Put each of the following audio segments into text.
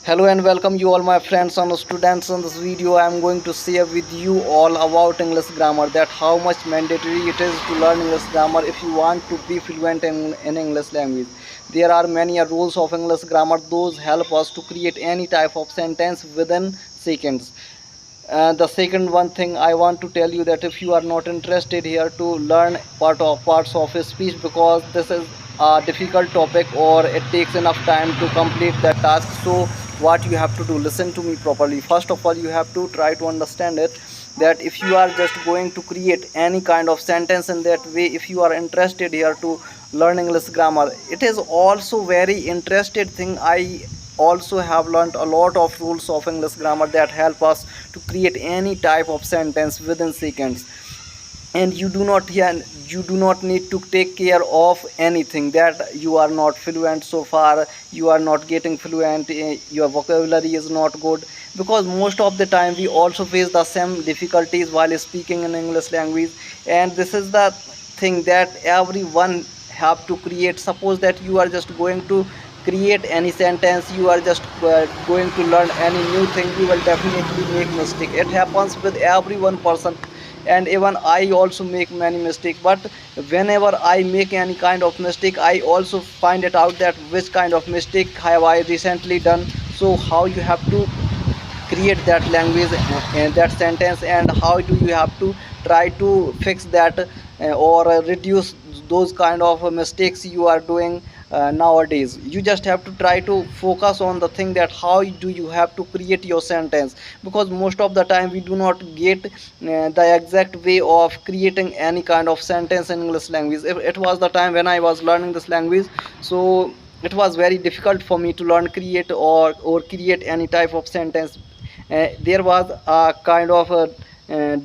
Hello and welcome you all my friends and students. In this video I am going to share with you all about English grammar, that how much mandatory it is to learn English grammar if you want to be fluent in English language. There are many rules of English grammar. Those help us to create any type of sentence within seconds. The second one thing I want to tell you, that if you are not interested here to learn parts of a speech, because this is a difficult topic or it takes enough time to complete that task, so what you have to do, listen to me properly. First of all, you have to try to understand it, that if you are just going to create any kind of sentence in that way, if you are interested here to learn English grammar, it is also very interested thing. I also have learned a lot of rules of English grammar that help us to create any type of sentence within seconds. And you do not need to take care of anything that you are not fluent so far, you are not getting fluent, your vocabulary is not good, because most of the time we also face the same difficulties while speaking in English language. And this is the thing that everyone have to create. Suppose that you are just going to create any sentence, you are just going to learn any new thing, you will definitely make mistake. It happens with every one person, and even I also make many mistakes. But whenever I make any kind of mistake, I also find it out that which kind of mistake have I recently done, so how you have to create that language and that sentence, and how do you have to try to fix that or reduce those kind of mistakes you are doing nowadays. You just have to try to focus on the thing, that how do you have to create your sentence, because most of the time we do not get the exact way of creating any kind of sentence in English language. If it was the time when I was learning this language, so it was very difficult for me to learn, create or create any type of sentence. There was a kind of a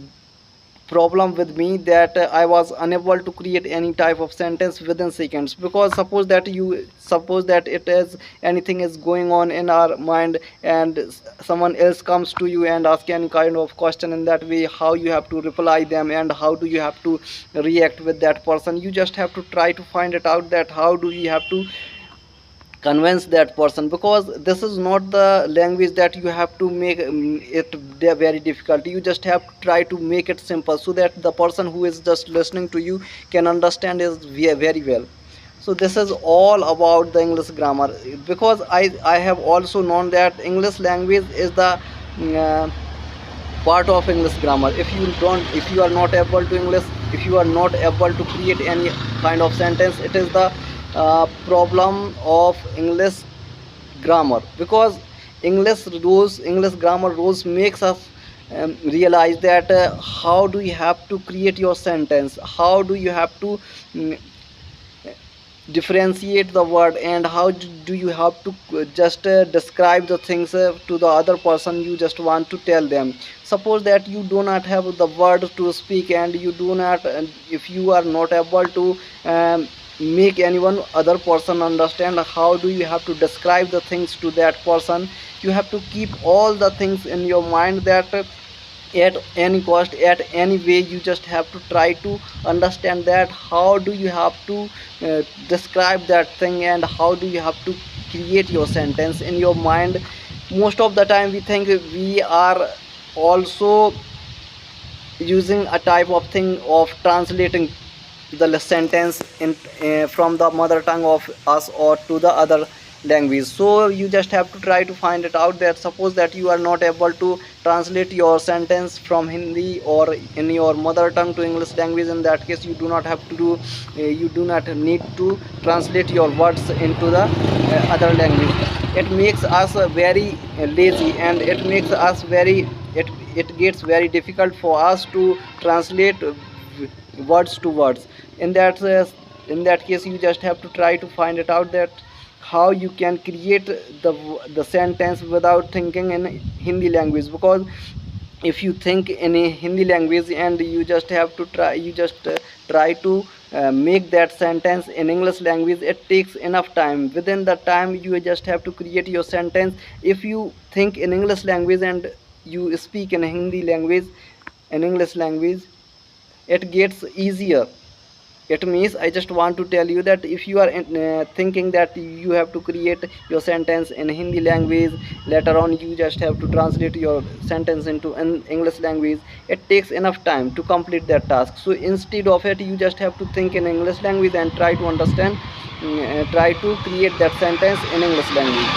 problem with me, that I was unable to create any type of sentence within seconds. Because suppose that it is anything is going on in our mind, and someone else comes to you and ask any kind of question, in that way how you have to reply them, and how do you have to react with that person. You just have to try to find it out, that how do you have to convince that person, because this is not the language that you have to make it very difficult. You just have to try to make it simple, so that the person who is just listening to you can understand it very well. So this is all about the English grammar, because I have also known that English language is the uh, part of English grammar. If you are not able to English, if you are not able to create any kind of sentence, it is the problem of English grammar. Because English grammar rules makes us realize that how do you have to create your sentence, how do you have to mm, differentiate the word, and how do you have to just describe the things to the other person you just want to tell them. Suppose that you do not have the word to speak, and you do not if you are not able to make anyone other person understand, how do you have to describe the things to that person. You have to keep all the things in your mind, that at any cost, at any way, you just have to try to understand that how do you have to describe that thing, and how do you have to create your sentence in your mind. Most of the time we think we are also using a type of thing of translating the sentence in from the mother tongue of us or to the other language. So you just have to try to find it out, that suppose that you are not able to translate your sentence from Hindi or in your mother tongue to English language. In that case, you do not have to do you do not need to translate your words into the other language. It makes us very lazy, and it makes us very it gets very difficult for us to translate words to words. In that case, you just have to try to find it out, that how you can create the sentence without thinking in Hindi language. Because if you think in a Hindi language, and you just try to make that sentence in English language, it takes enough time. Within the time, you just have to create your sentence. If you think in English language and you speak in Hindi language, in English language, it gets easier. It means I just want to tell you that if you are thinking that you have to create your sentence in Hindi language, later on you just have to translate your sentence into an English language, it takes enough time to complete that task. So instead of it, you just have to think in English language and try to understand, try to create that sentence in English language.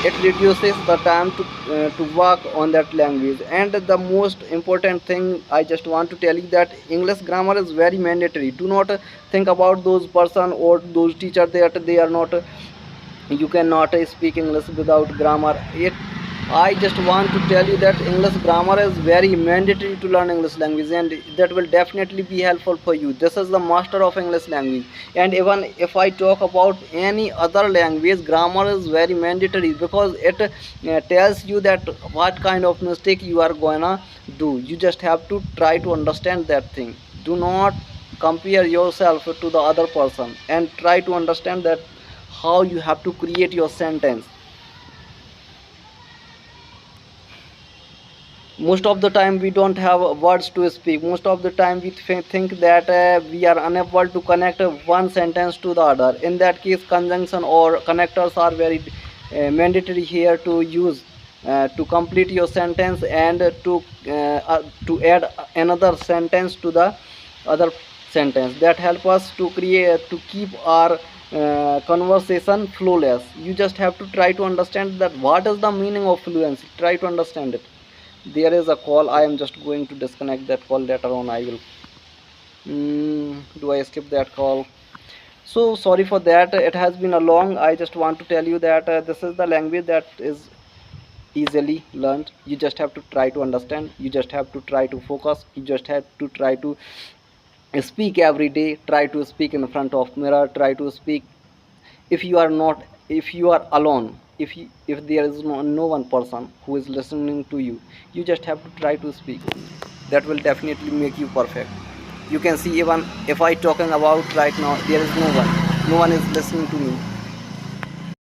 It reduces the time to work on that language. And the most important thing I just want to tell you that English grammar is very mandatory. Do not think about those person or those teacher that they are not, you cannot speak English without grammar. I just want to tell you that English grammar is very mandatory to learn English language, and that will definitely be helpful for you. This is the master of English language. And even if I talk about any other language, grammar is very mandatory because it tells you that what kind of mistake you are gonna do. You just have to try to understand that thing. Do not compare yourself to the other person, and try to understand that how you have to create your sentence. Most of the time we don't have words to speak. Most of the time we think that we are unable to connect one sentence to the other. In that case, conjunction or connectors are very mandatory here to use to complete your sentence, and to add another sentence to the other sentence. That help us to keep our conversation flawless. You just have to try to understand that what is the meaning of fluency. Try to understand it. There is a call. I am just going to disconnect that call. Later on I will do I skip that call? So sorry for that, it has been a long. I just want to tell you that this is the language that is easily learned. You just have to try to understand. You just have to try to focus. You just have to try to speak every day. Try to speak in front of mirror. Try to speak. If you are not, if you are alone, if there is no one person who is listening to you, you just have to try to speak. That will definitely make you perfect. You can see, even if I talking about right now, there is no one is listening to me.